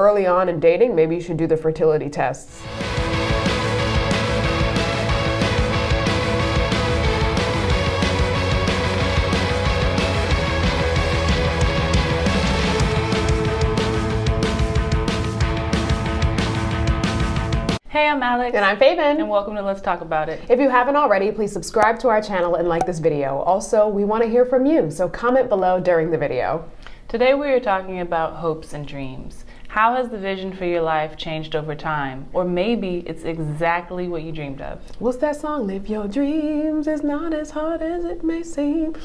early on in dating, maybe you should do the fertility tests. Hey, I'm Alex. And I'm Faiven. And welcome to Let's Talk About It. If you haven't already, please subscribe to our channel and like this video. Also, we want to hear from you, so comment below during the video. Today we are talking about hopes and dreams. How has the vision for your life changed over time? Or maybe it's exactly what you dreamed of. What's that song? Live your dreams, it's not as hard as it may seem.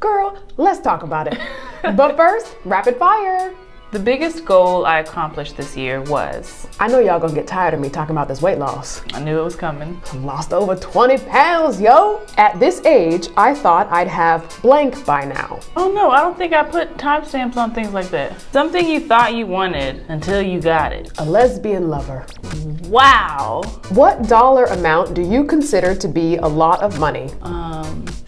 Girl, let's talk about it. But first, rapid fire. The biggest goal I accomplished this year was... I know y'all gonna get tired of me talking about this weight loss. I knew it was coming. I lost over 20 pounds, yo! At this age, I thought I'd have blank by now. Oh no, I don't think I put timestamps on things like that. Something you thought you wanted until you got it. A lesbian lover. Wow! What dollar amount do you consider to be a lot of money?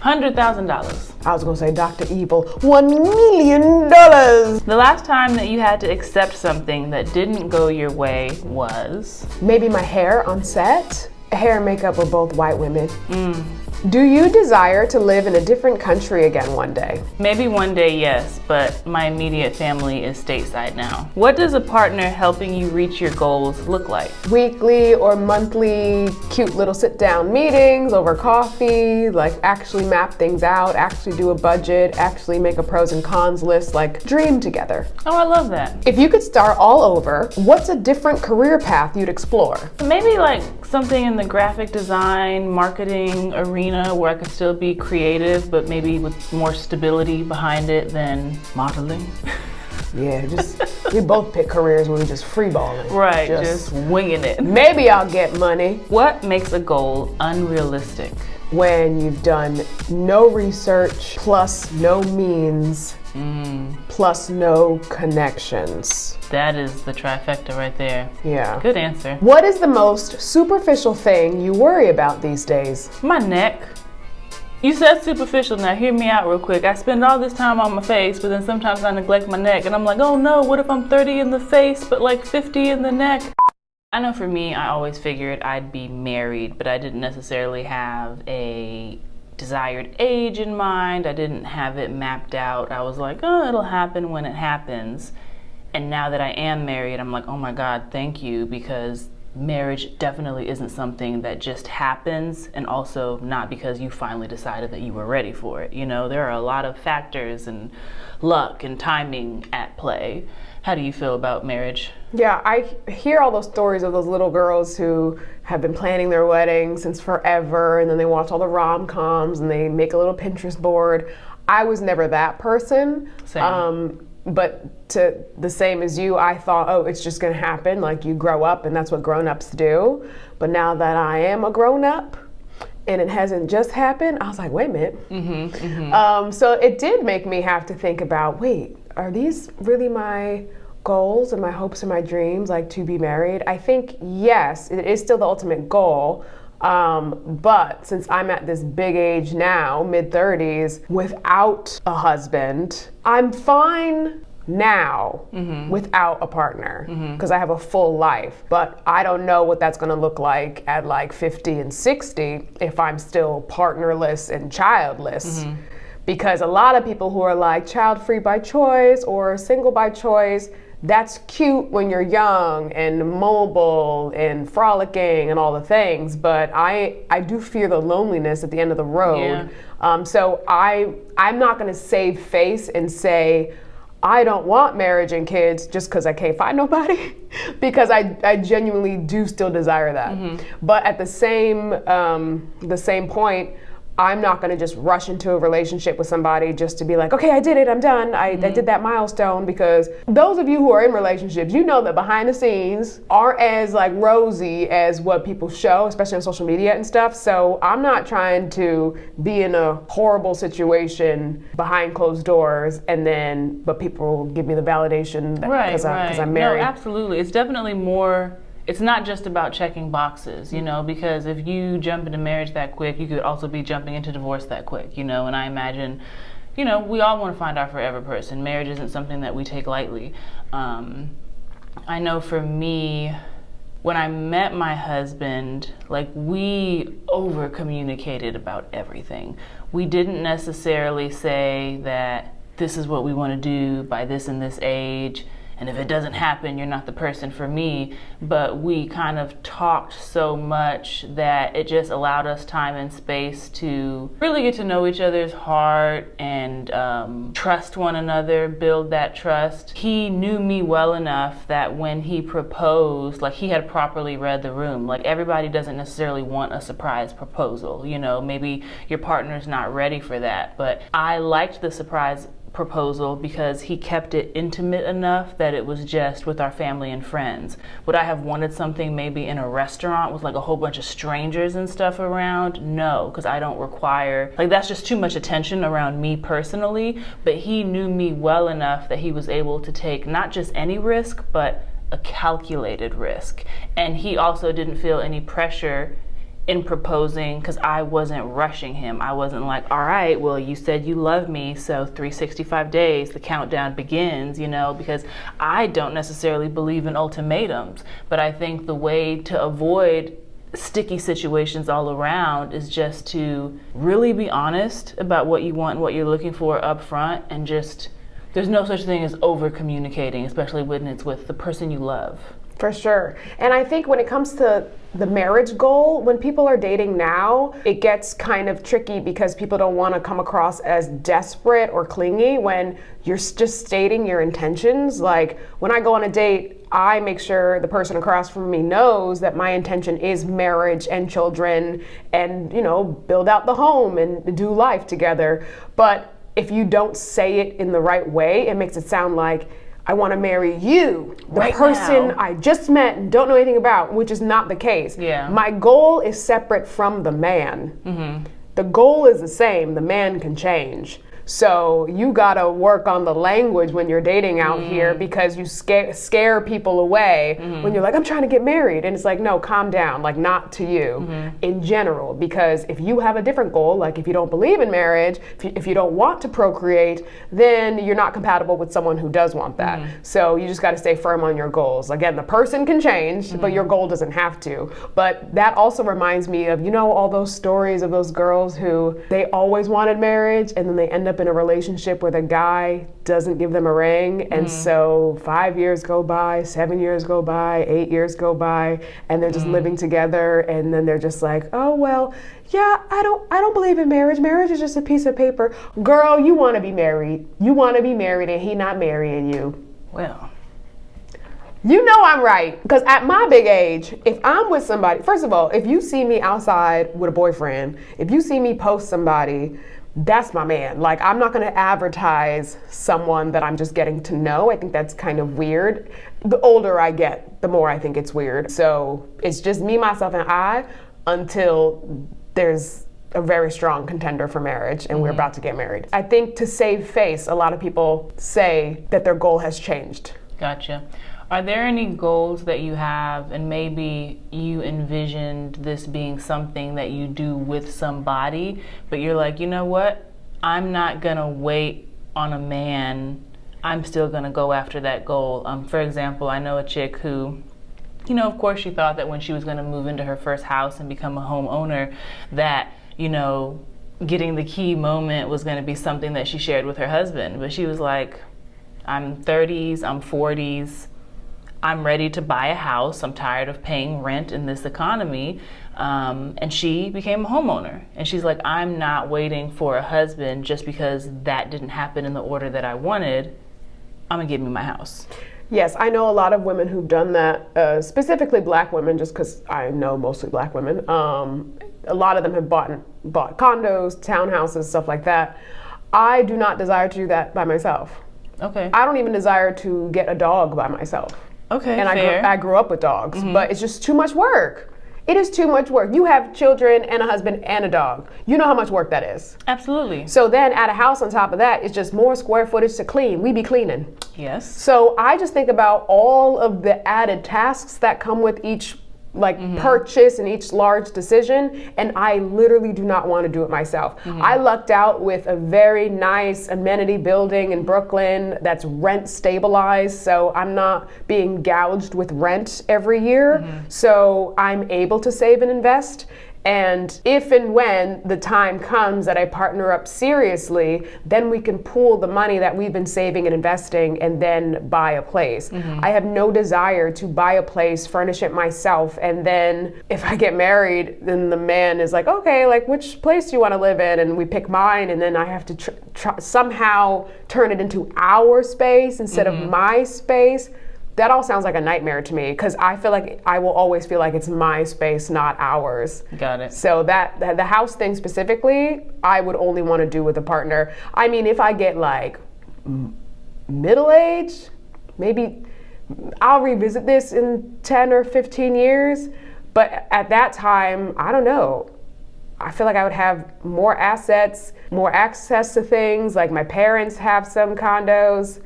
$100,000. I was gonna say Dr. Evil, $1 million. The last time that you had to accept something that didn't go your way was? Maybe my hair on set. Hair and makeup were both white women. Do you desire to live in a different country again one day? Maybe one day, yes, but my immediate family is stateside now. What does a partner helping you reach your goals look like? Weekly or monthly cute little sit-down meetings over coffee, like actually map things out, actually do a budget, actually make a pros and cons list, like dream together. Oh, I love that. If you could start all over, what's a different career path you'd explore? Maybe like something in the graphic design, marketing arena where I could still be creative, but maybe with more stability behind it than modeling. Yeah, just we both pick careers where we just freeballing. Right, just winging it. Maybe I'll get money. What makes a goal unrealistic? When you've done no research, plus no means, plus no connections. That is the trifecta right there. Yeah. Good answer. What is the most superficial thing you worry about these days? My neck. You said superficial, now hear me out real quick. I spend all this time on my face, but then sometimes I neglect my neck and I'm like, oh no, what if I'm 30 in the face, but like 50 in the neck? I know for me, I always figured I'd be married, but I didn't necessarily have a desired age in mind. I didn't have it mapped out. I was like, oh, it'll happen when it happens. And now that I am married, I'm like, oh my God, thank you, because marriage definitely isn't something that just happens, and also not because you finally decided that you were ready for it. You know, there are a lot of factors and luck and timing at play. How do you feel about marriage? Yeah, I hear all those stories of those little girls who have been planning their wedding since forever, and then they watch all the rom-coms and they make a little Pinterest board. I was never that person. Same. But to the same as you, I thought, oh, it's just gonna happen. Like you grow up and that's what grown-ups do. But now that I am a grown-up and it hasn't just happened, I was like, wait a minute. So it did make me have to think about, wait, are these really my goals and my hopes and my dreams, like to be married? I think, yes, it is still the ultimate goal. But since I'm at this big age now, mid-30s, without a husband, I'm fine now without a partner because I have a full life. But I don't know what that's gonna look like at like 50 and 60 if I'm still partnerless and childless. Because a lot of people who are like child-free by choice or single by choice, that's cute when you're young and mobile and frolicking and all the things, but I do fear the loneliness at the end of the road. So I'm not gonna save face and say, I don't want marriage and kids just because I can't find nobody, because I genuinely do still desire that. But at the same point, I'm not gonna just rush into a relationship with somebody just to be like, okay, I did it, I'm done. I did that milestone, because those of you who are in relationships, you know that behind the scenes aren't as like rosy as what people show, especially on social media and stuff. So I'm not trying to be in a horrible situation behind closed doors but people will give me the validation because I'm married. No, absolutely. It's definitely more. It's not just about checking boxes, you know, because if you jump into marriage that quick, you could also be jumping into divorce that quick, you know, and I imagine, you know, we all want to find our forever person. Marriage isn't something that we take lightly. I know for me, when I met my husband, like, we over communicated about everything. We didn't necessarily say that this is what we want to do by this and this age, and if it doesn't happen, you're not the person for me. But we kind of talked so much that it just allowed us time and space to really get to know each other's heart and trust one another, build that trust. He knew me well enough that when he proposed, like, he had properly read the room. Like, everybody doesn't necessarily want a surprise proposal. You know, maybe your partner's not ready for that. But I liked the surprise proposal because he kept it intimate enough that it was just with our family and friends. Would I have wanted something maybe in a restaurant with like a whole bunch of strangers and stuff around? No, because I don't require, like, that's just too much attention around me personally. But he knew me well enough that he was able to take not just any risk, but a calculated risk. And he also didn't feel any pressure in proposing because I wasn't rushing him. I wasn't like, all right, well, you said you love me, so 365 days, the countdown begins, you know, because I don't necessarily believe in ultimatums. But I think the way to avoid sticky situations all around is just to really be honest about what you want and what you're looking for up front, and just, there's no such thing as over communicating, especially when it's with the person you love. For sure. And I think when it comes to the marriage goal, when people are dating now, it gets kind of tricky because people don't want to come across as desperate or clingy when you're just stating your intentions. Like, when I go on a date, I make sure the person across from me knows that my intention is marriage and children and, you know, build out the home and do life together. But if you don't say it in the right way, it makes it sound like, I want to marry you, the right person now I just met and don't know anything about, which is not the case. Yeah. My goal is separate from the man. Mm-hmm. The goal is the same. The man can change. So you gotta work on the language when you're dating out here, because you scare people away when you're like, I'm trying to get married. And it's like, no, calm down, like, not to you in general. Because if you have a different goal, like if you don't believe in marriage, if you don't want to procreate, then you're not compatible with someone who does want that. So you just gotta stay firm on your goals. Again, the person can change, but your goal doesn't have to. But that also reminds me of, you know, all those stories of those girls who they always wanted marriage and then they end up in a relationship where the guy doesn't give them a ring, and so 5 years go by, 7 years go by, 8 years go by, and they're just living together, and then they're just like, oh well, yeah, I don't believe in marriage. Marriage is just a piece of paper. Girl, you want to be married. You want to be married, and he not marrying you. Well, you know I'm right, because at my big age, if I'm with somebody, first of all, if you see me outside with a boyfriend, if you see me post somebody, that's my man. Like, I'm not going to advertise someone that I'm just getting to know. I think that's kind of weird. The older I get, the more I think it's weird. So it's just me, myself, and I until there's a very strong contender for marriage and we're about to get married. I think to save face, a lot of people say that their goal has changed. Gotcha. Are there any goals that you have, and maybe you envisioned this being something that you do with somebody, but you're like, you know what? I'm not gonna wait on a man. I'm still gonna go after that goal. For example, I know a chick who, you know, of course she thought that when she was gonna move into her first house and become a homeowner, that, you know, getting the key moment was gonna be something that she shared with her husband. But she was like, I'm 30s, I'm 40s. I'm ready to buy a house. I'm tired of paying rent in this economy. And she became a homeowner. And she's like, I'm not waiting for a husband just because that didn't happen in the order that I wanted. I'm gonna give me my house. Yes, I know a lot of women who've done that, specifically black women, just because I know mostly black women. A lot of them have bought condos, townhouses, stuff like that. I do not desire to do that by myself. Okay. I don't even desire to get a dog by myself. Okay, and fair. I grew up with dogs, but it's just too much work. It is too much work. You have children and a husband and a dog. You know how much work that is. Absolutely. So then add a house on top of that, it's just more square footage to clean. We be cleaning. Yes. So I just think about all of the added tasks that come with each like purchase and each large decision, and I literally do not want to do it myself. I lucked out with a very nice amenity building in Brooklyn that's rent stabilized, so I'm not being gouged with rent every year. So I'm able to save and invest. And if and when the time comes that I partner up seriously, then we can pool the money that we've been saving and investing and then buy a place. I have no desire to buy a place, furnish it myself, and then if I get married, then the man is like, okay, like which place do you want to live in? And we pick mine, and then I have to somehow turn it into our space instead of my space. That all sounds like a nightmare to me because I feel like I will always feel like it's my space, not ours. Got it. So that the house thing specifically, I would only want to do with a partner. I mean, if I get like middle age, maybe I'll revisit this in 10 or 15 years. But at that time, I don't know. I feel like I would have more assets, more access to things. Like my parents have some condos.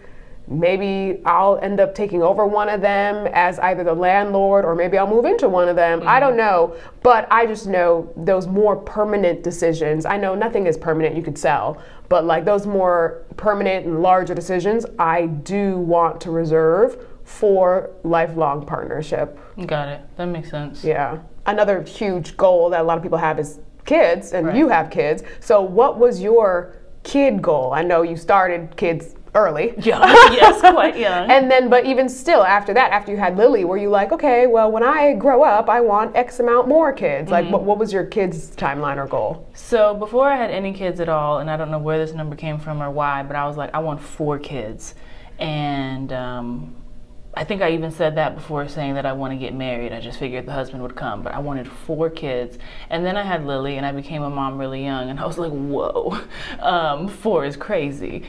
Maybe I'll end up taking over one of them as either the landlord, or maybe I'll move into one of them. I don't know, but I just know those more permanent decisions. I know nothing is permanent, you could sell, but like those more permanent and larger decisions, I do want to reserve for lifelong partnership. Got it. That makes sense. Yeah. Another huge goal that a lot of people have is kids, and you have kids. So what was your kid goal? I know you started kids early. Young. Yes, quite young. And then, but even still, after that, after you had Lily, were you like, okay, well, when I grow up, I want X amount more kids? Like, what was your kids' timeline or goal? So before I had any kids at all, and I don't know where this number came from or why, but I was like, I want 4 kids. And I think I even said that before saying that I want to get married. I just figured the husband would come, but I wanted 4 kids. And then I had Lily, and I became a mom really young, and I was like, whoa, 4 is crazy.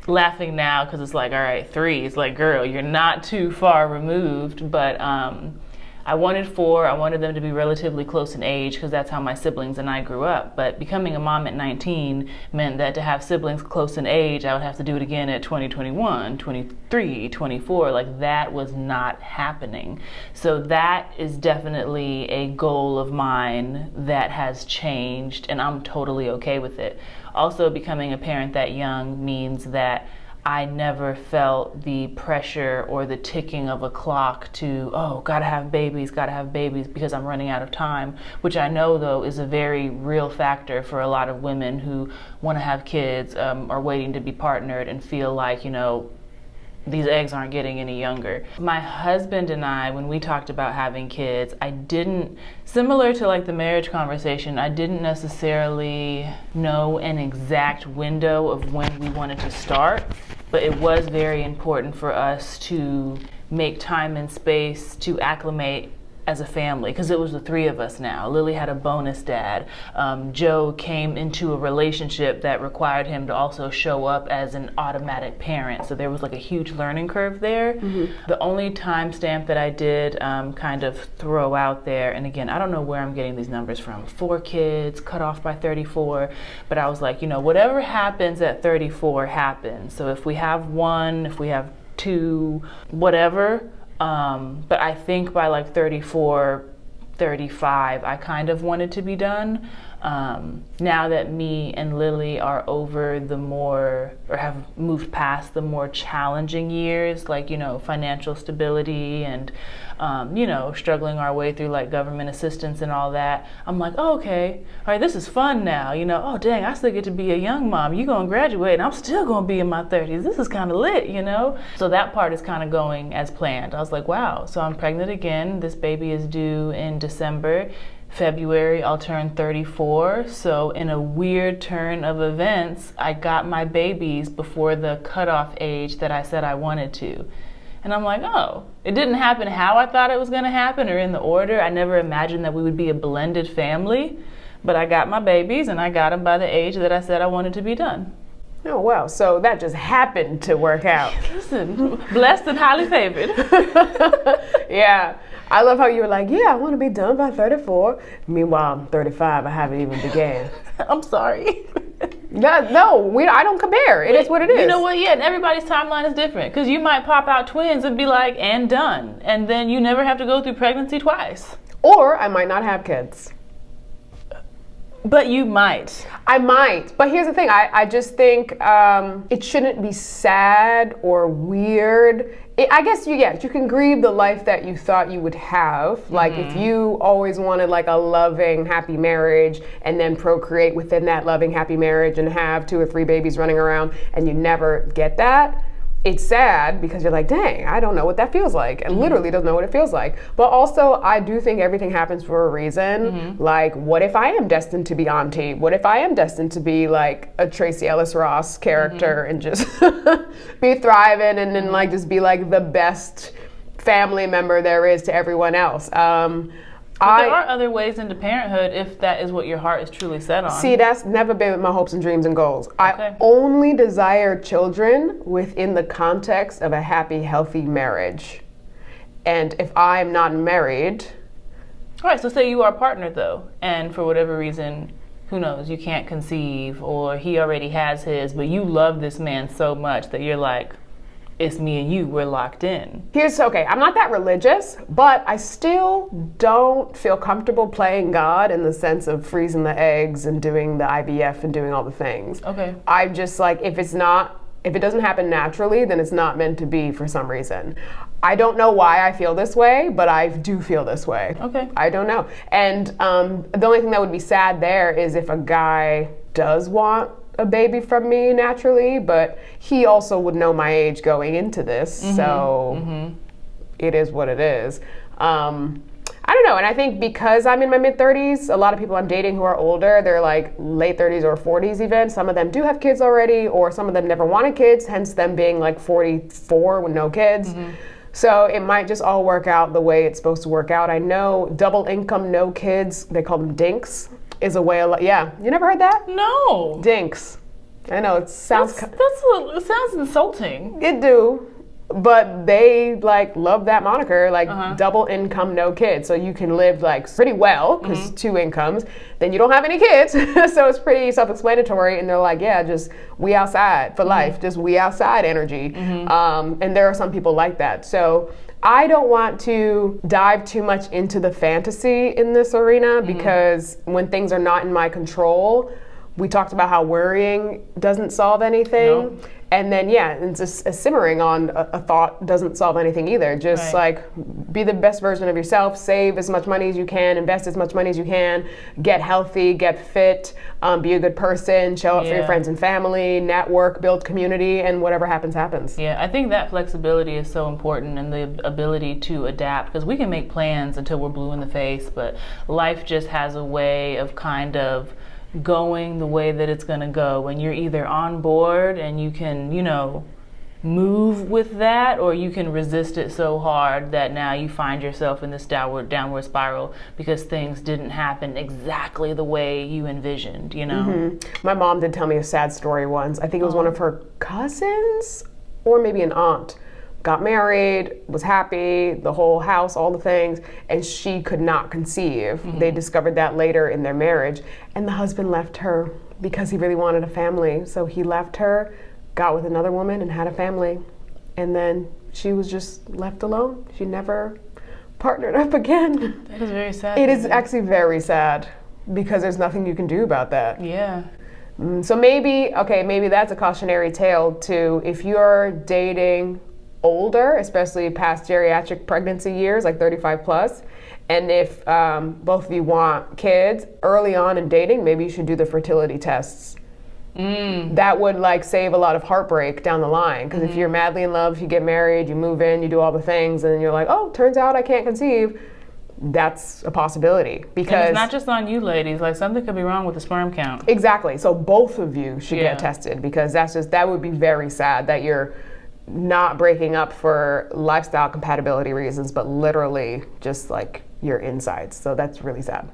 Laughing now because it's like, all right, 3. It's like, girl, you're not too far removed. But I wanted 4. I wanted them to be relatively close in age because that's how my siblings and I grew up. But becoming a mom at 19 meant that to have siblings close in age, I would have to do it again at 20, 21, 23, 24. Like that was not happening. So that is definitely a goal of mine that has changed, and I'm totally okay with it. Also, becoming a parent that young means that I never felt the pressure or the ticking of a clock to, oh, gotta have babies because I'm running out of time, which I know, though, is a very real factor for a lot of women who want to have kids, are waiting to be partnered and feel like, you know, these eggs aren't getting any younger. My husband and I, when we talked about having kids, I didn't, similar to like the marriage conversation, I didn't necessarily know an exact window of when we wanted to start, but it was very important for us to make time and space to acclimate as a family, because it was the 3 of us now. Lily had a bonus dad. Joe came into a relationship that required him to also show up as an automatic parent. So there was like a huge learning curve there. The only timestamp that I did kind of throw out there, and again, I don't know where I'm getting these numbers from, 4 kids, cut off by 34, but I was like, you know, whatever happens at 34 happens. So if we have 1, if we have 2, whatever, but I think by like 34, 35, I kind of wanted to be done. Now that me and Lily are over the more, or have moved past the more challenging years, like, you know, financial stability and, you know, struggling our way through like government assistance and all that, I'm like, oh, okay, all right, this is fun now, you know, oh dang, I still get to be a young mom, you gonna graduate and I'm still gonna be in my 30s, this is kind of lit, you know? So that part is kind of going as planned. I was like, wow, so I'm pregnant again, this baby is due in December. February, I'll turn 34. So in a weird turn of events, I got my babies before the cutoff age that I said I wanted to. And I'm like, oh, it didn't happen how I thought it was going to happen or in the order. I never imagined that we would be a blended family, but I got my babies and I got them by the age that I said I wanted to be done. Oh, wow. So that just happened to work out. Listen, blessed and highly favored. Yeah. I love how you were like, yeah, I want to be done by 34. Meanwhile, I'm 35. I haven't even began. I'm sorry. No, I don't compare. It is what it is. You know what? Yeah, and everybody's timeline is different. Because you might pop out twins and be like, and done. And then you never have to go through pregnancy twice. Or I might not have kids. But you might. I might. But here's the thing. I just think it shouldn't be sad or weird. I guess you can grieve the life that you thought you would have. Like if you always wanted like a loving, happy marriage and then procreate within that loving, happy marriage and have 2 or 3 babies running around and you never get that. It's sad because you're like, dang, I don't know what that feels like. And literally don't know what it feels like. But also, I do think everything happens for a reason. Like, what if I am destined to be Auntie? What if I am destined to be like a Tracy Ellis Ross character and just be thriving and then like just be like the best family member there is to everyone else? But there are other ways into parenthood if that is what your heart is truly set on. See, that's never been my hopes and dreams and goals. Okay. I only desire children within the context of a happy, healthy marriage. And if I'm not married... All right, so say you are partnered though, and for whatever reason, who knows, you can't conceive, or he already has his, but you love this man so much that you're like, it's me and you, we're locked in. Okay, I'm not that religious, but I still don't feel comfortable playing God in the sense of freezing the eggs and doing the IVF and doing all the things. Okay. I'm just like, if it doesn't happen naturally, then it's not meant to be for some reason. I don't know why I feel this way, but I do feel this way. Okay. I don't know. And the only thing that would be sad there is if a guy does want a baby from me naturally, but he also would know my age going into this, so it is what it is. I don't know, and I think because I'm in my mid-30s, a lot of people I'm dating who are older, they're like late 30s or 40s even. Some of them do have kids already, or some of them never wanted kids, hence them being like 44 with no kids. So it might just all work out the way it's supposed to work out. I know double income, no kids, they call them dinks, is a way of, yeah. You never heard that? No. Dinks. I know, it sounds... it sounds insulting. It do, but they like love that moniker, like double income, no kids. So you can live like pretty well, because 2 incomes, then you don't have any kids. So it's pretty self-explanatory, and they're like, yeah, just we outside for life, just we outside energy. And there are some people like that. So I don't want to dive too much into the fantasy in this arena because when things are not in my control, we talked about how worrying doesn't solve anything. Nope. And then, yeah, and just simmering on a thought doesn't solve anything either. Just like be the best version of yourself, save as much money as you can, invest as much money as you can, get healthy, get fit, be a good person, show up for your friends and family, network, build community, and whatever happens, happens. Yeah, I think that flexibility is so important, and the ability to adapt, because we can make plans until we're blue in the face, but life just has a way of kind of going the way that it's going to go, when you're either on board and you can, you know, move with that, or you can resist it so hard that now you find yourself in this downward spiral because things didn't happen exactly the way you envisioned, you know? My mom did tell me a sad story once. I think it was one of her cousins or maybe an aunt. Got married, was happy, the whole house, all the things, and she could not conceive. They discovered that later in their marriage, and the husband left her because he really wanted a family. So he left her, got with another woman, and had a family. And then she was just left alone. She never partnered up again. That is very sad. It is actually very sad because there's nothing you can do about that. Yeah. So maybe that's a cautionary tale too. If you're dating older, especially past geriatric pregnancy years, like 35 plus, and if both of you want kids early on in dating, maybe you should do the fertility tests. That would like save a lot of heartbreak down the line, because if you're madly in love, you get married, you move in, you do all the things, and then you're like, oh, turns out I can't conceive. That's a possibility, because and it's not just on you ladies, like something could be wrong with the sperm count. Exactly. So both of you should get tested, because that would be very sad that you're not breaking up for lifestyle compatibility reasons, but literally just like your insides. So that's really sad.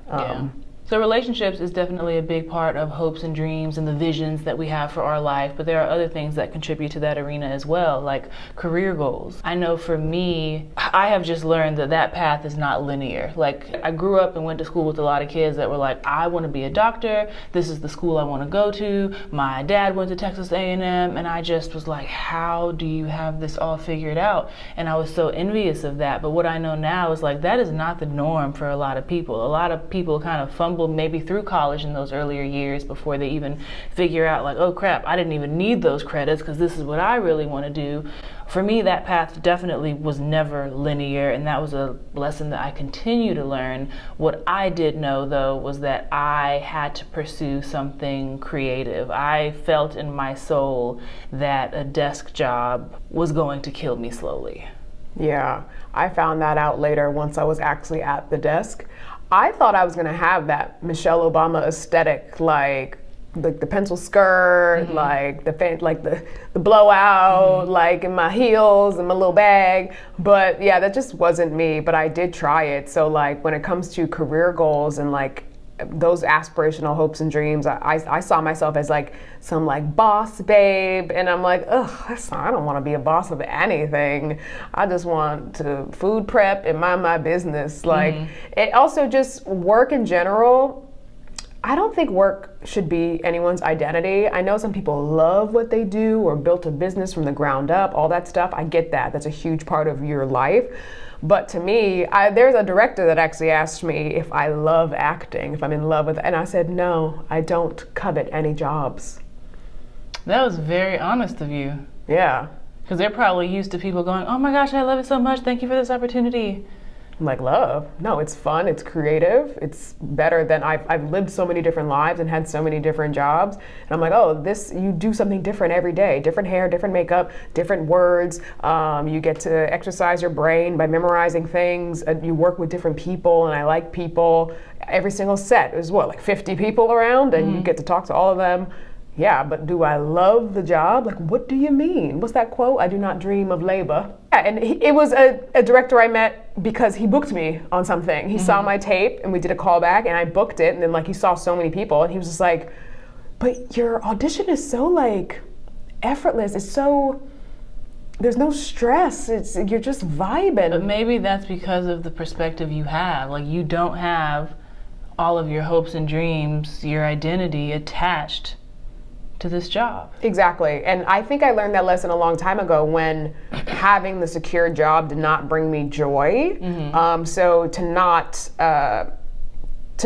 So relationships is definitely a big part of hopes and dreams and the visions that we have for our life, but there are other things that contribute to that arena as well, like career goals. I know for me, I have just learned that that path is not linear. Like, I grew up and went to school with a lot of kids that were like, I want to be a doctor, this is the school I want to go to, my dad went to Texas A&M, and I just was like, how do you have this all figured out? And I was so envious of that. But what I know now is like, that is not the norm for a lot of people. A lot of people kind of fumble maybe through college in those earlier years before they even figure out like, oh crap, I didn't even need those credits because this is what I really want to do. For me, that path definitely was never linear, and that was a lesson that I continue to learn. What I did know though was that I had to pursue something creative. I felt in my soul that a desk job was going to kill me slowly. Yeah, I found that out later once I was actually at the desk. I thought I was gonna have that Michelle Obama aesthetic, like the pencil skirt, like the blowout, like in my heels and my little bag. But yeah, that just wasn't me. But I did try it. So like when it comes to career goals and like those aspirational hopes and dreams, I saw myself as like some like boss babe, and I'm like, ugh, I don't want to be a boss of anything. I just want to food prep and mind my business. Like it also just work in general. I don't think work should be anyone's identity. I know some people love what they do or built a business from the ground up, all that stuff. I get that. That's a huge part of your life. But to me, there's a director that actually asked me if I love acting, if I'm in love with it. And I said, no, I don't covet any jobs. That was very honest of you. Yeah. Because they're probably used to people going, oh my gosh, I love it so much. Thank you for this opportunity. I'm like, love? No, it's fun, it's creative, it's better than I've lived so many different lives and had so many different jobs. And I'm like, oh, you do something different every day. Different hair, different makeup, different words. You get to exercise your brain by memorizing things. You work with different people, and I like people. Every single set is like 50 people around, and you get to talk to all of them. Yeah, but do I love the job? Like, what do you mean? What's that quote? I do not dream of labor. Yeah, and it was a director I met because he booked me on something. He saw my tape and we did a callback and I booked it, and then like he saw so many people and he was just like, but your audition is so like effortless. It's so, there's no stress. You're just vibing. But maybe that's because of the perspective you have. Like, you don't have all of your hopes and dreams, your identity attached to this job. Exactly. And I think I learned that lesson a long time ago when having the secure job did not bring me joy. So to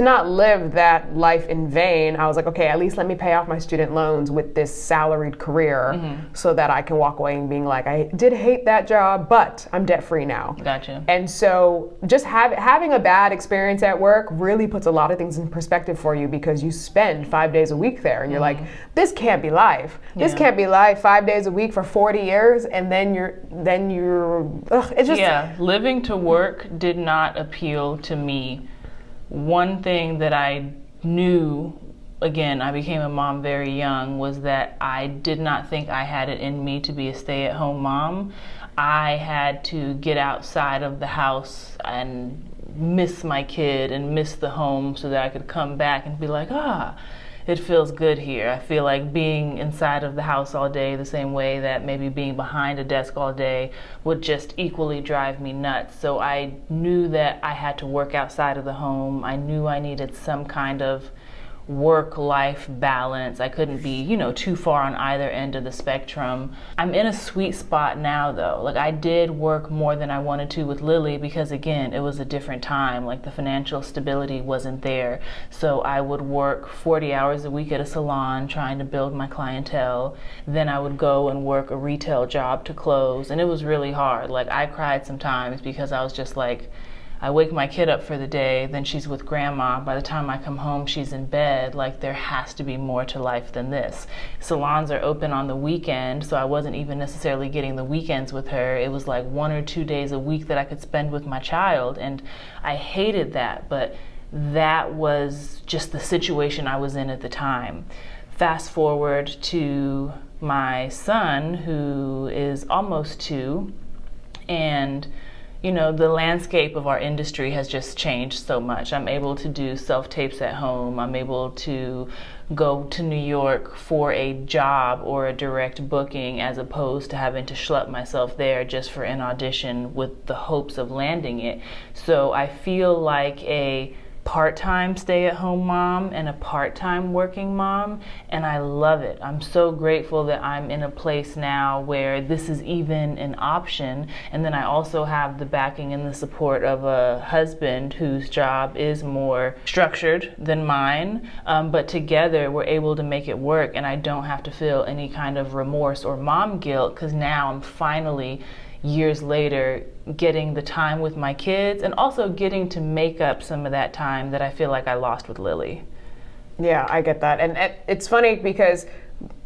not live that life in vain, I was like, okay, at least let me pay off my student loans with this salaried career so that I can walk away and being like, I did hate that job, but I'm debt free now. Gotcha. And so just having a bad experience at work really puts a lot of things in perspective for you, because you spend 5 days a week there and you're like, this can't be life. This can't be life 5 days a week for 40 years. And then you're it's just. Yeah, living to work did not appeal to me. One thing that I knew, again, I became a mom very young, was that I did not think I had it in me to be a stay-at-home mom. I had to get outside of the house and miss my kid and miss the home so that I could come back and be like, it feels good here. I feel like being inside of the house all day the same way that maybe being behind a desk all day would just equally drive me nuts. So I knew that I had to work outside of the home. I knew I needed some kind of work-life balance. I couldn't be, too far on either end of the spectrum. I'm in a sweet spot now though. Like, I did work more than I wanted to with Lily because, again, it was a different time. Like, the financial stability wasn't there. So I would work 40 hours a week at a salon trying to build my clientele. Then I would go and work a retail job to close. And it was really hard. Like, I cried sometimes because I was just like, I wake my kid up for the day, then she's with grandma. By the time I come home, she's in bed. Like, there has to be more to life than this. Salons are open on the weekend, so I wasn't even necessarily getting the weekends with her. It was like 1 or 2 days a week that I could spend with my child, and I hated that, but that was just the situation I was in at the time. Fast forward to my son, who is almost 2, and you know, the landscape of our industry has just changed so much. I'm able to do self-tapes at home. I'm able to go to New York for a job or a direct booking as opposed to having to schlep myself there just for an audition with the hopes of landing it. So I feel like a part-time stay-at-home mom and a part-time working mom, and I love it. I'm so grateful that I'm in a place now where this is even an option, and then I also have the backing and the support of a husband whose job is more structured than mine, but together we're able to make it work, and I don't have to feel any kind of remorse or mom guilt, because now I'm finally, years later, getting the time with my kids and also getting to make up some of that time that I feel like I lost with Lily. Yeah, I get that. And it's funny because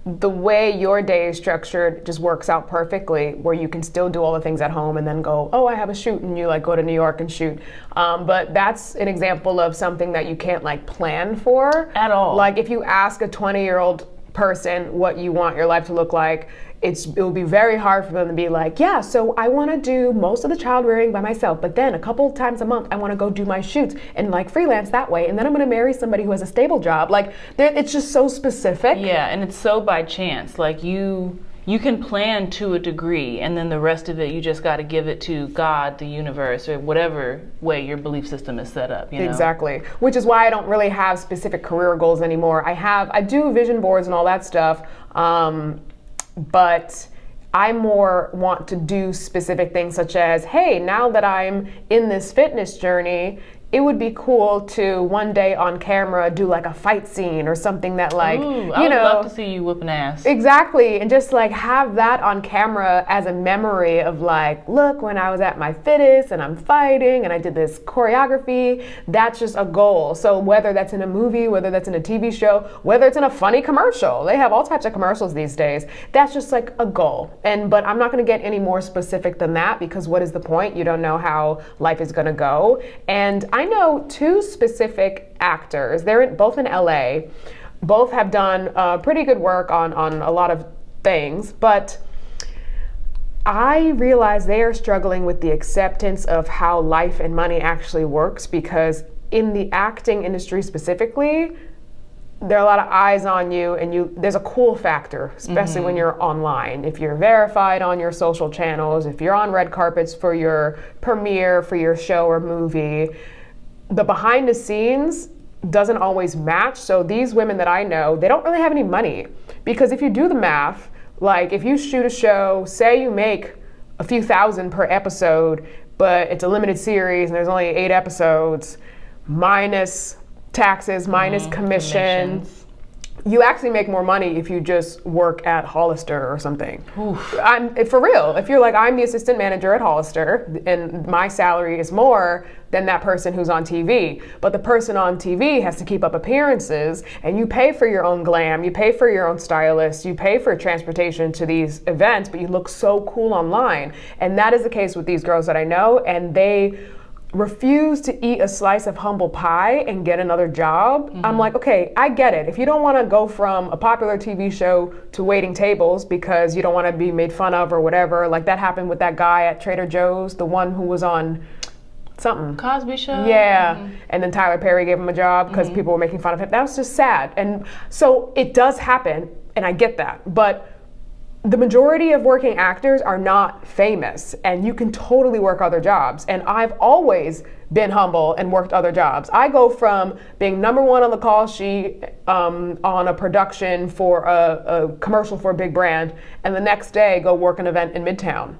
the way your day is structured just works out perfectly, where you can still do all the things at home and then go, oh, I have a shoot, and you like go to New York and shoot. But that's an example of something that you can't like plan for. At all. Like if you ask a 20-year-old person what you want your life to look like, it will be very hard for them to be like, yeah, so I want to do most of the child rearing by myself, but then a couple times a month I want to go do my shoots and like freelance that way, and then I'm going to marry somebody who has a stable job. Like it's just so specific. Yeah, and it's so by chance. Like you can plan to a degree, and then the rest of it you just got to give it to God, the universe, or whatever way your belief system is set up. You know? Exactly. Which is why I don't really have specific career goals anymore. I do vision boards and all that stuff. But I more want to do specific things such as, hey, now that I'm in this fitness journey, it would be cool to one day on camera do like a fight scene or something that like, Ooh, I would love to see you whooping ass. Exactly, and just like have that on camera as a memory of like, look, when I was at my fittest and I'm fighting and I did this choreography, that's just a goal. So whether that's in a movie, whether that's in a TV show, whether it's in a funny commercial, they have all types of commercials these days, that's just like a goal. But I'm not gonna get any more specific than that, because what is the point? You don't know how life is gonna go. And I know two specific actors. They're both in LA. Both have done pretty good work on a lot of things, but I realize they are struggling with the acceptance of how life and money actually works, because in the acting industry specifically, there are a lot of eyes on you, and there's a cool factor, especially when you're online. If you're verified on your social channels, if you're on red carpets for your premiere for your show or movie, the behind the scenes doesn't always match. So these women that I know, they don't really have any money, because if you do the math, like if you shoot a show, say you make a few thousand per episode, but it's a limited series and there's only 8 episodes, minus taxes, minus commissions, you actually make more money if you just work at Hollister or something. For real. If you're like, I'm the assistant manager at Hollister and my salary is more than that person who's on TV. But the person on TV has to keep up appearances, and you pay for your own glam, you pay for your own stylist, you pay for transportation to these events, but you look so cool online. And that is the case with these girls that I know, and they refuse to eat a slice of humble pie and get another job. I'm like, okay, I get it. If you don't want to go from a popular TV show to waiting tables because you don't want to be made fun of or whatever, like that happened with that guy at Trader Joe's, the one who was on something. Cosby Show? Yeah. And then Tyler Perry gave him a job because people were making fun of him. That was just sad. And so it does happen, and I get that. But the majority of working actors are not famous, and you can totally work other jobs. And I've always been humble and worked other jobs. I go from being number 1 on the call sheet on a production for a commercial for a big brand, and the next day go work an event in Midtown.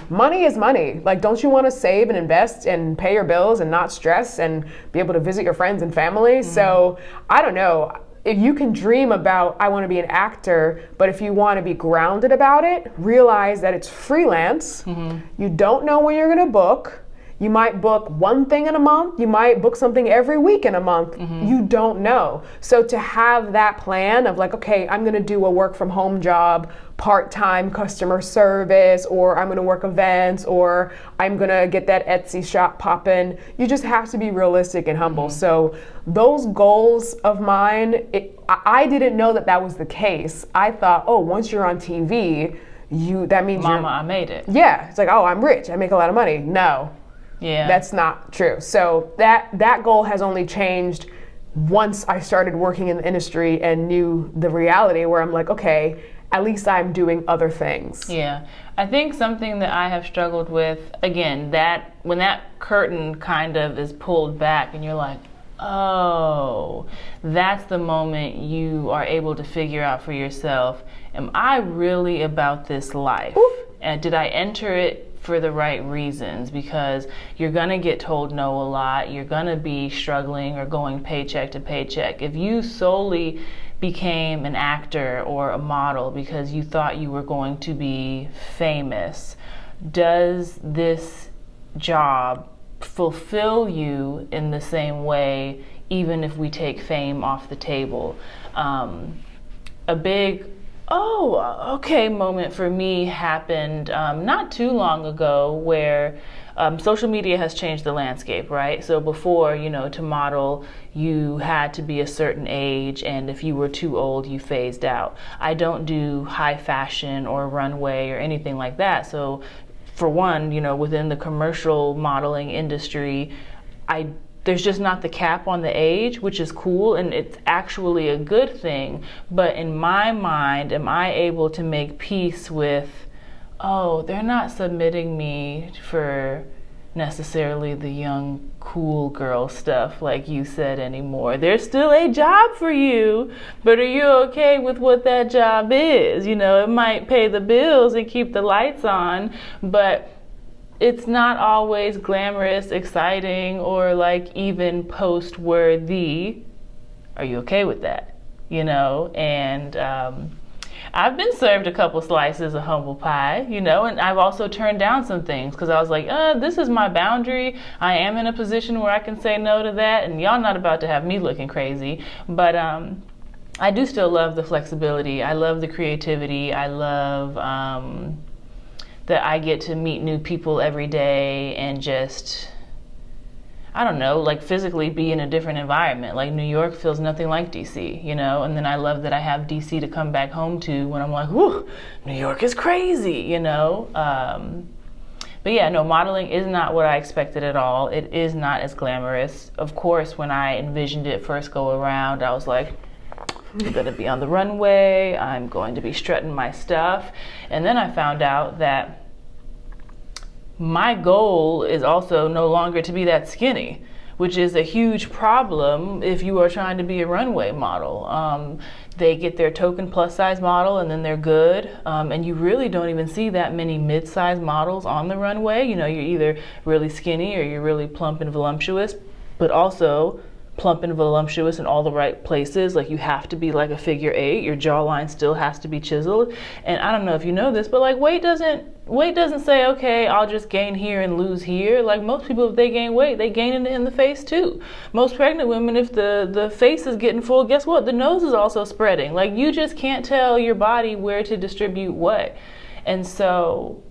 Money is money. Like, don't you want to save and invest and pay your bills and not stress and be able to visit your friends and family? So I don't know. If you can dream about, I want to be an actor, but if you want to be grounded about it, realize that it's freelance. You don't know when you're going to book. You might book one thing in a month. You might book something every week in a month. You don't know. So to have that plan of like, okay, I'm going to do a work from home job, part-time customer service, or I'm going to work events, or I'm going to get that Etsy shop popping. You just have to be realistic and humble. So those goals of mine, I didn't know that was the case. I thought, oh, once you're on TV, that means Mama, I made it. Yeah, it's like, oh, I'm rich, I make a lot of money. No, Yeah. that's not true. So that goal has only changed once I started working in the industry and knew the reality where I'm like, okay, at least I'm doing other things. Yeah. I think something that I have struggled with, again, that when that curtain kind of is pulled back and you're like, oh, that's the moment you are able to figure out for yourself, am I really about this life? And did I enter it for the right reasons? Because you're gonna get told no a lot, you're gonna be struggling or going paycheck to paycheck. If you solely became an actor or a model because you thought you were going to be famous, does this job fulfill you in the same way, even if we take fame off the table? A big oh, okay moment for me happened not too long ago where social media has changed the landscape, right? So before, to model, you had to be a certain age, and if you were too old, you phased out. I don't do high fashion or runway or anything like that. So for one, within the commercial modeling industry, there's just not the cap on the age, which is cool, and it's actually a good thing. But in my mind, am I able to make peace with, oh, they're not submitting me for necessarily the young, cool girl stuff like you said anymore. There's still a job for you, but are you okay with what that job is? It might pay the bills and keep the lights on, but it's not always glamorous, exciting, or like even post-worthy. Are you okay with that? And I've been served a couple slices of humble pie, and I've also turned down some things because I was like, this is my boundary. I am in a position where I can say no to that, and y'all not about to have me looking crazy. But I do still love the flexibility. I love the creativity. I love that I get to meet new people every day and just, I don't know, like physically be in a different environment. Like New York feels nothing like DC, and then I love that I have DC to come back home to when I'm like, whoo, New York is crazy, But yeah, no, modeling is not what I expected at all. It is not as glamorous. Of course, when I envisioned it first go around, I was like, I'm going to be on the runway, I'm going to be strutting my stuff. And then I found out that my goal is also no longer to be that skinny, which is a huge problem if you are trying to be a runway model. They get their token plus size model and then they're good. And you really don't even see that many mid-size models on the runway. You're either really skinny or you're really plump and voluptuous, but also plump and voluptuous in all the right places. Like you have to be like a figure 8. Your jawline still has to be chiseled. And I don't know if you know this, but like weight doesn't say, okay, I'll just gain here and lose here. Like most people, if they gain weight, they gain it in the face too. Most pregnant women, if the face is getting full, guess what? The nose is also spreading. Like you just can't tell your body where to distribute what. And so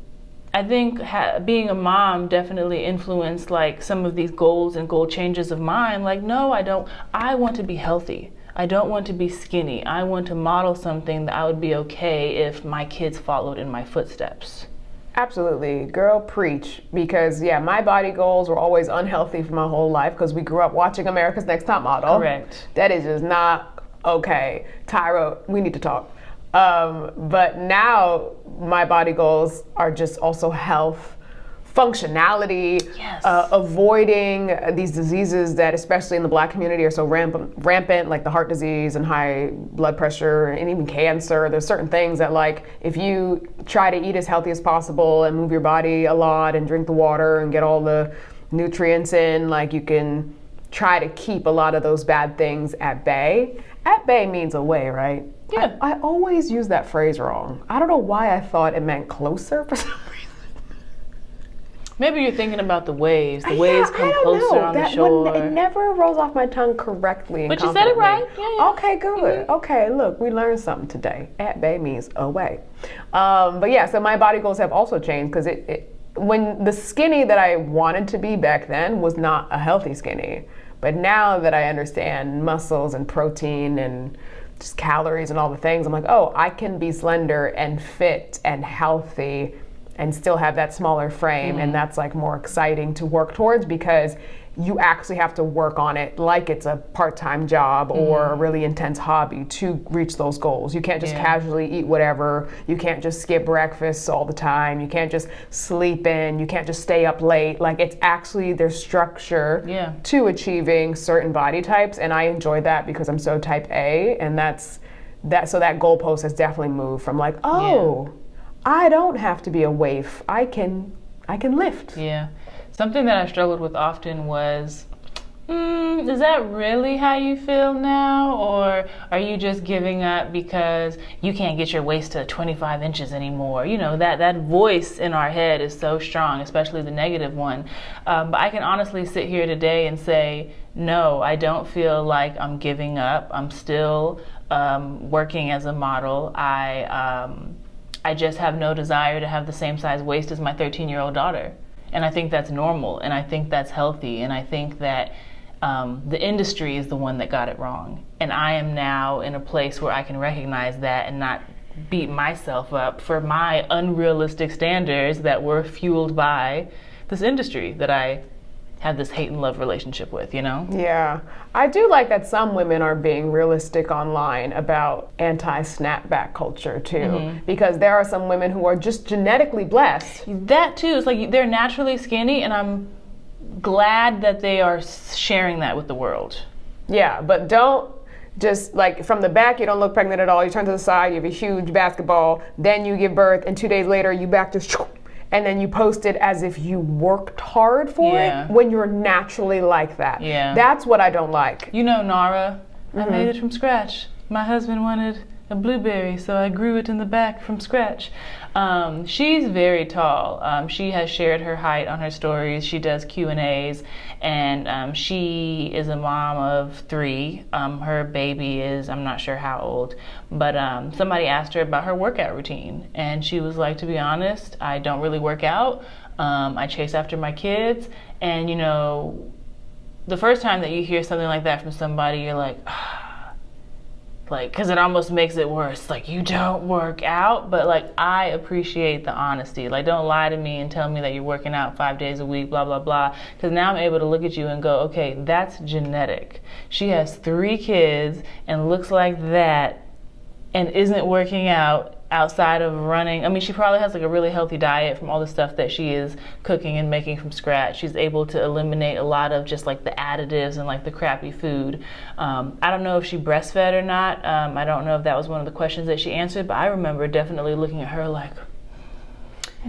I think being a mom definitely influenced like some of these goals and goal changes of mine. Like, no, I don't. I want to be healthy. I don't want to be skinny. I want to model something that I would be okay if my kids followed in my footsteps. Absolutely. Girl, preach. Because, yeah, my body goals were always unhealthy for my whole life because we grew up watching America's Next Top Model. Correct. That is just not okay. Tyra, we need to talk. But now my body goals are just also health, functionality, yes. Avoiding these diseases that, especially in the Black community, are so rampant, like the heart disease and high blood pressure and even cancer. There's certain things that, like, if you try to eat as healthy as possible and move your body a lot and drink the water and get all the nutrients in, like, you can try to keep a lot of those bad things at bay. At bay means away, right? Yeah. I always use that phrase wrong. I don't know why I thought it meant closer for some reason. Maybe you're thinking about the waves. The waves come closer on the shore. It never rolls off my tongue correctly. But you said it right. Yeah. Okay, good. Mm-hmm. Okay, look, we learned something today. At bay means away. But yeah, so my body goals have also changed because when the skinny that I wanted to be back then was not a healthy skinny. But now that I understand muscles and protein and just calories and all the things. I'm like, oh, I can be slender and fit and healthy and still have that smaller frame. And that's like more exciting to work towards, because you actually have to work on it like it's a part-time job or a really intense hobby to reach those goals. You can't just casually eat whatever. You can't just skip breakfast all the time. You can't just sleep in. You can't just stay up late. Like, it's actually, there's structure to achieving certain body types, and I enjoy that because I'm so type A, and so that goalpost has definitely moved from like, oh, I don't have to be a waif. I can lift. Yeah. Something that I struggled with often was, is that really how you feel now? Or are you just giving up because you can't get your waist to 25 inches anymore? You know, that voice in our head is so strong, especially the negative one. But I can honestly sit here today and say, no, I don't feel like I'm giving up. I'm still working as a model. I just have no desire to have the same size waist as my 13-year-old daughter. And I think that's normal, and I think that's healthy, and I think that the industry is the one that got it wrong. And I am now in a place where I can recognize that and not beat myself up for my unrealistic standards that were fueled by this industry that I have this hate and love relationship with, you know? Yeah. I do like that some women are being realistic online about anti-snapback culture too, because there are some women who are just genetically blessed. That too, it's like they're naturally skinny, and I'm glad that they are sharing that with the world. Yeah, but don't just, like, from the back, you don't look pregnant at all. You turn to the side, you have a huge basketball, then you give birth, and 2 days later you back to and then you post it as if you worked hard for it when you're naturally like that. Yeah. That's what I don't like. You know, Nara, I made it from scratch. My husband wanted a blueberry, so I grew it in the back from scratch. She's very tall. She has shared her height on her stories. She does Q&As, and she is a mom of 3. Her baby is, I'm not sure how old, but somebody asked her about her workout routine, and she was like, to be honest, I don't really work out. I chase after my kids, and you know, the first time that you hear something like that from somebody, you're like, like, because it almost makes it worse. Like, you don't work out, but like, I appreciate the honesty. Like, don't lie to me and tell me that you're working out 5 days a week, blah, blah, blah. Because now I'm able to look at you and go, okay, that's genetic. She has 3 kids and looks like that and isn't working out outside of running. I mean, she probably has like a really healthy diet from all the stuff that she is cooking and making from scratch. She's able to eliminate a lot of just like the additives and like the crappy food. I don't know if she breastfed or not. I don't know if that was one of the questions that she answered, but I remember definitely looking at her like,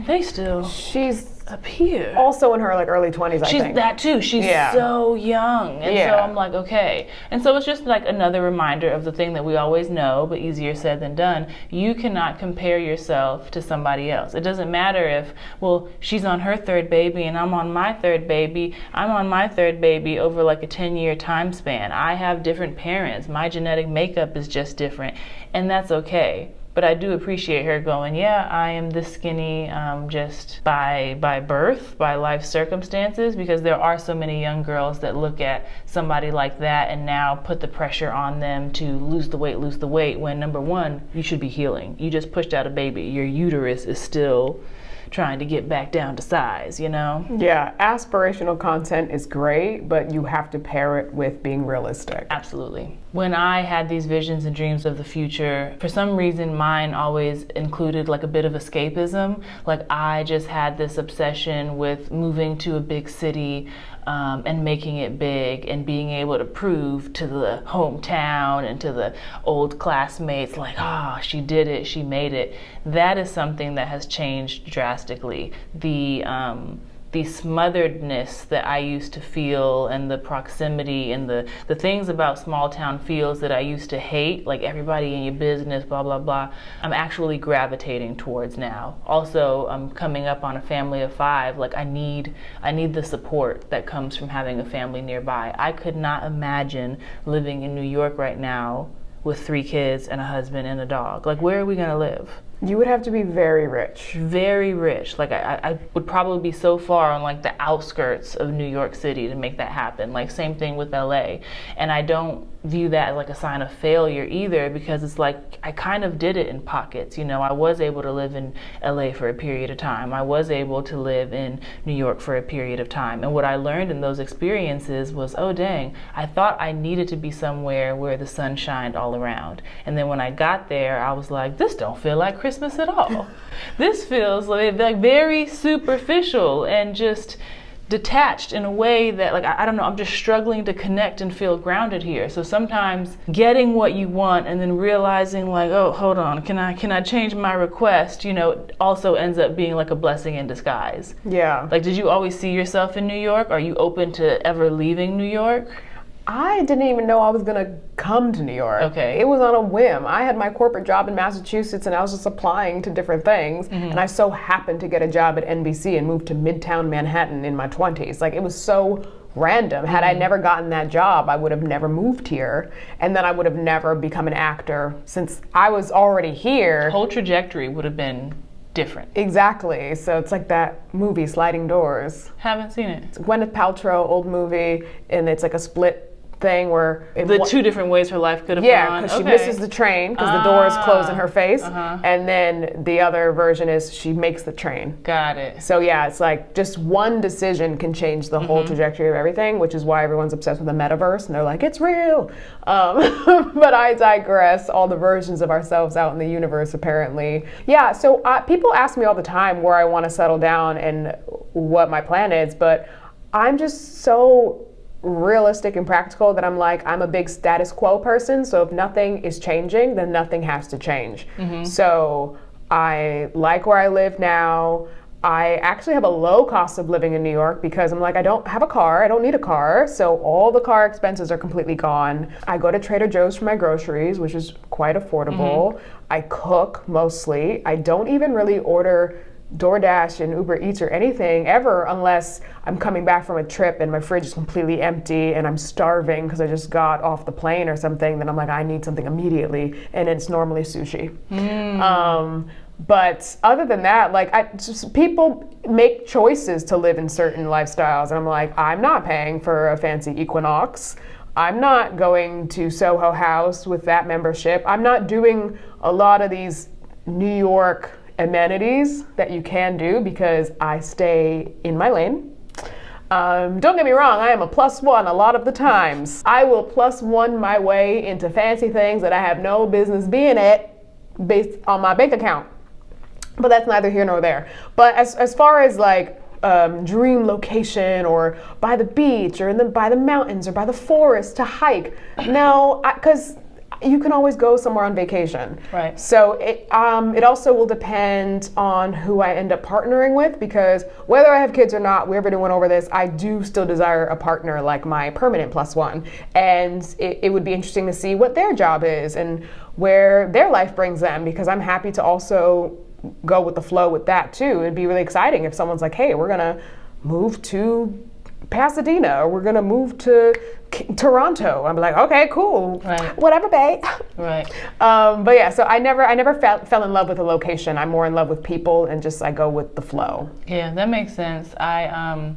they still She's up here. also in her like early 20s, I She's think. that too. She's so young. And so I'm like, okay. And so it's just like another reminder of the thing that we always know, but easier said than done. You cannot compare yourself to somebody else. It doesn't matter if, well, she's on her 3rd baby and I'm on my 3rd baby. I'm on my 3rd baby over like a 10-year time span. I have different parents. My genetic makeup is just different. And that's okay. But I do appreciate her going, yeah, I am this skinny just by birth, by life circumstances, because there are so many young girls that look at somebody like that and now put the pressure on them to lose the weight, when number one, you should be healing. You just pushed out a baby. Your uterus is still trying to get back down to size, you know? Yeah, aspirational content is great, but you have to pair it with being realistic. Absolutely. When I had these visions and dreams of the future, for some reason mine always included like a bit of escapism. Like, I just had this obsession with moving to a big city and making it big and being able to prove to the hometown and to the old classmates like, oh, she did it, she made it. That is something that has changed drastically. The smotheredness that I used to feel, and the proximity, and the things about small town feels that I used to hate, like everybody in your business, blah, blah, blah, I'm actually gravitating towards now. Also, I'm coming up on a family of 5. Like, I need the support that comes from having a family nearby. I could not imagine living in New York right now with 3 kids and a husband and a dog. Like, where are we gonna live? You would have to be very rich. Very rich. Like I would probably be so far on like the outskirts of New York City to make that happen. Like same thing with LA. And I don't view that as like a sign of failure either, because it's like I kind of did it in pockets. You know, I was able to live in LA for a period of time. I was able to live in New York for a period of time. And what I learned in those experiences was, oh dang, I thought I needed to be somewhere where the sun shined all around. And then when I got there, I was like, this don't feel like Christmas at all. This feels like very superficial and just detached in a way that, like, I don't know, I'm just struggling to connect and feel grounded here. So sometimes getting what you want and then realizing like, oh, hold on, can I change my request, you know, also ends up being like a blessing in disguise. Yeah. Like, did you always see yourself in New York? Are you open to ever leaving New York? I didn't even know I was gonna come to New York. Okay. It was on a whim. I had my corporate job in Massachusetts and I was just applying to different things. And I so happened to get a job at NBC and moved to Midtown Manhattan in my 20s. Like, it was so random. Had I never gotten that job, I would have never moved here. And then I would have never become an actor since I was already here. Whole trajectory would have been different. Exactly. So it's like that movie, Sliding Doors. Haven't seen it. It's Gwyneth Paltrow, old movie, and it's like a split thing where The two different ways her life could have yeah, gone. because she misses the train because the doors close in her face, and then the other version is she makes the train. Got it. So yeah, it's like just one decision can change the whole trajectory of everything, which is why everyone's obsessed with the metaverse, and they're like, it's real. But I digress. All the versions of ourselves out in the universe, apparently. Yeah. So people ask me all the time where I want to settle down and what my plan is, but I'm just so realistic and practical that I'm like, I'm a big status quo person, so if nothing is changing, then nothing has to change. So I like where I live now. I actually have a low cost of living in New York because I'm like, I don't have a car, I don't need a car, so all the car expenses are completely gone. I go to Trader Joe's for my groceries, which is quite affordable. I cook mostly. I don't even really order DoorDash and Uber Eats or anything ever unless I'm coming back from a trip and my fridge is completely empty and I'm starving because I just got off the plane or something. Then I'm like, I need something immediately, and it's normally sushi. But other than that, like, people make choices to live in certain lifestyles, and I'm like, I'm not paying for a fancy Equinox. I'm not going to Soho House with that membership. I'm not doing a lot of these New York amenities that you can do because I stay in my lane. Don't get me wrong, I am a +1 a lot of the times. I will +1 my way into fancy things that I have no business being at based on my bank account. But that's neither here nor there. But as far as like dream location or by the beach or by the mountains or by the forest to hike, no, because you can always go somewhere on vacation. Right. So it also will depend on who I end up partnering with, because whether I have kids or not, we already went over this, I do still desire a partner like my permanent +1. And it would be interesting to see what their job is and where their life brings them, because I'm happy to also go with the flow with that too. It'd be really exciting if someone's like, hey, we're gonna move to Pasadena, or we're gonna move to Toronto. I'm like, okay, cool, right, whatever, babe. Right. But yeah, so I never fell in love with a location. I'm more in love with people, and just I go with the flow. Yeah, that makes sense. I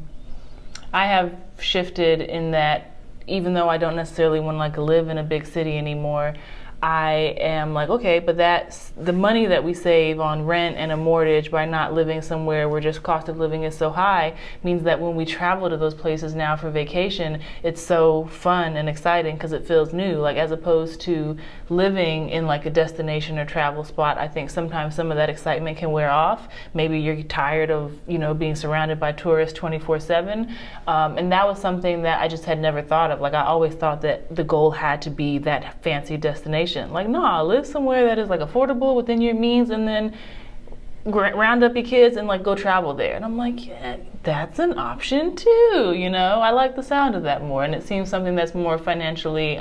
have shifted in that, even though I don't necessarily want to like live in a big city anymore, I am like, okay, but that's the money that we save on rent and a mortgage by not living somewhere where just cost of living is so high means that when we travel to those places now for vacation, it's so fun and exciting because it feels new, like as opposed to living in like a destination or travel spot. I think sometimes some of that excitement can wear off. Maybe you're tired of, being surrounded by tourists 24/7. And that was something that I just had never thought of. Like, I always thought that the goal had to be that fancy destination. Like, nah, live somewhere that is like affordable within your means, and then round up your kids and like go travel there. And I'm like, yeah, that's an option too. I like the sound of that more, and it seems something that's more financially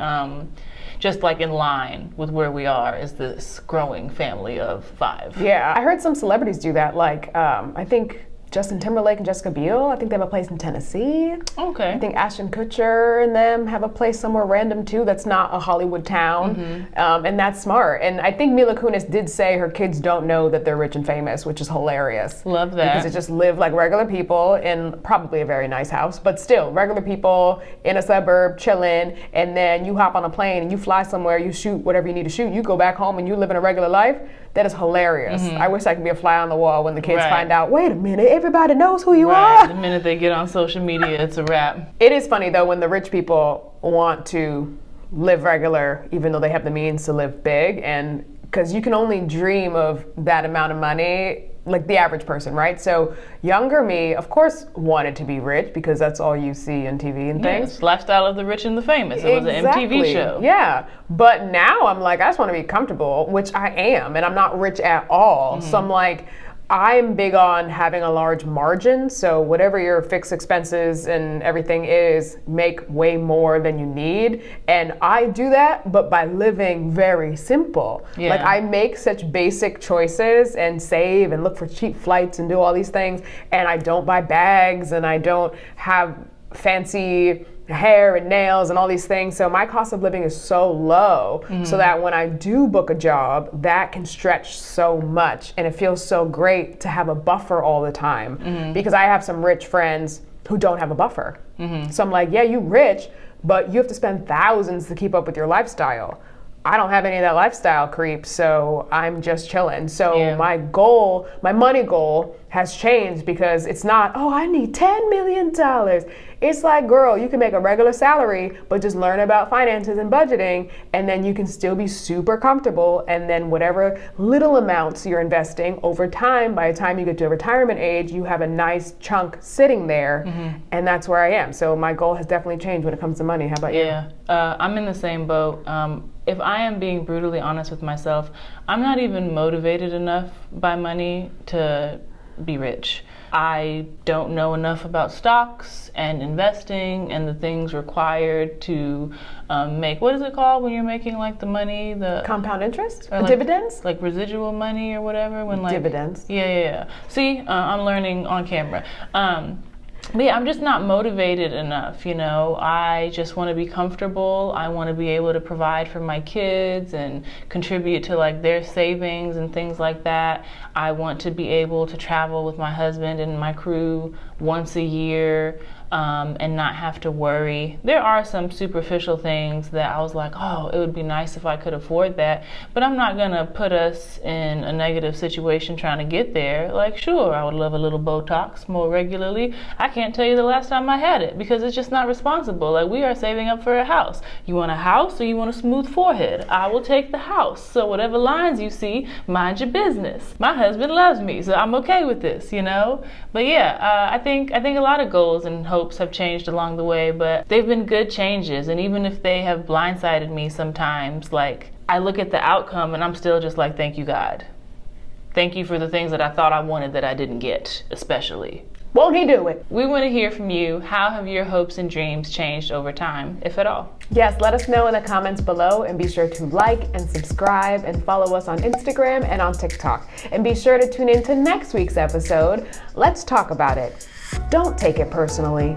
just like in line with where we are as this growing family of 5. Yeah, I heard some celebrities do that. Like, I think Justin Timberlake and Jessica Biel. I think they have a place in Tennessee. Okay. I think Ashton Kutcher and them have a place somewhere random too that's not a Hollywood town. And that's smart. And I think Mila Kunis did say her kids don't know that they're rich and famous, which is hilarious. Love that. Because they just live like regular people in probably a very nice house, but still regular people in a suburb chilling, and then you hop on a plane and you fly somewhere, you shoot whatever you need to shoot, you go back home and you live in a regular life. That is hilarious. I wish I could be a fly on the wall when the kids find out, wait a minute, everybody knows who you are. The minute they get on social media, it's a wrap. It is funny though when the rich people want to live regular even though they have the means to live big, and because you can only dream of that amount of money, like the average person, right? So younger me, of course, wanted to be rich because that's all you see on TV and things. Yes, lifestyle of the rich and the famous. It was an MTV show. Yeah, but now I'm like, I just want to be comfortable, which I am, and I'm not rich at all. So I'm like, I'm big on having a large margin, so whatever your fixed expenses and everything is, make way more than you need. And I do that, but by living very simple. Yeah. Like I make such basic choices and save and look for cheap flights and do all these things, and I don't buy bags and I don't have fancy hair and nails and all these things. So my cost of living is so low so that when I do book a job, that can stretch so much. And it feels so great to have a buffer all the time because I have some rich friends who don't have a buffer. So I'm like, yeah, you rich, but you have to spend thousands to keep up with your lifestyle. I don't have any of that lifestyle creep, so I'm just chilling. So my goal, my money goal has changed because it's not, oh, I need $10 million. It's like, girl, you can make a regular salary, but just learn about finances and budgeting, and then you can still be super comfortable. And then whatever little amounts you're investing over time, by the time you get to a retirement age, you have a nice chunk sitting there, and that's where I am. So my goal has definitely changed when it comes to money. How about you? Yeah, I'm in the same boat. If I am being brutally honest with myself, I'm not even motivated enough by money to be rich. I don't know enough about stocks and investing and the things required to make, what is it called when you're making like the money, the Compound interest? or like, Dividends? like residual money or whatever, when like Dividends. Yeah. See, I'm learning on camera. But yeah, I'm just not motivated enough, you know. I just want to be comfortable. I want to be able to provide for my kids and contribute to like their savings and things like that. I want to be able to travel with my husband and my crew once a year. And not have to worry. There are some superficial things that I was like, oh, it would be nice if I could afford that, but I'm not gonna put us in a negative situation trying to get there. Like, sure, I would love a little Botox more regularly. I can't tell you the last time I had it because it's just not responsible. Like, we are saving up for a house. You want a house or you want a smooth forehead? I will take the house. So whatever lines you see, mind your business. My husband loves me, so I'm okay with this, you know? But yeah, I think a lot of goals and hopes have changed along the way, but they've been good changes. And even if they have blindsided me sometimes, like I look at the outcome and I'm still just like, thank you, God. Thank you for the things that I thought I wanted that I didn't get, especially. Won't he do it? We want to hear from you. How have your hopes and dreams changed over time, if at all? Yes, let us know in the comments below, and be sure to like and subscribe and follow us on Instagram and on TikTok. And be sure to tune in to next week's episode. Let's talk about it. Don't take it personally.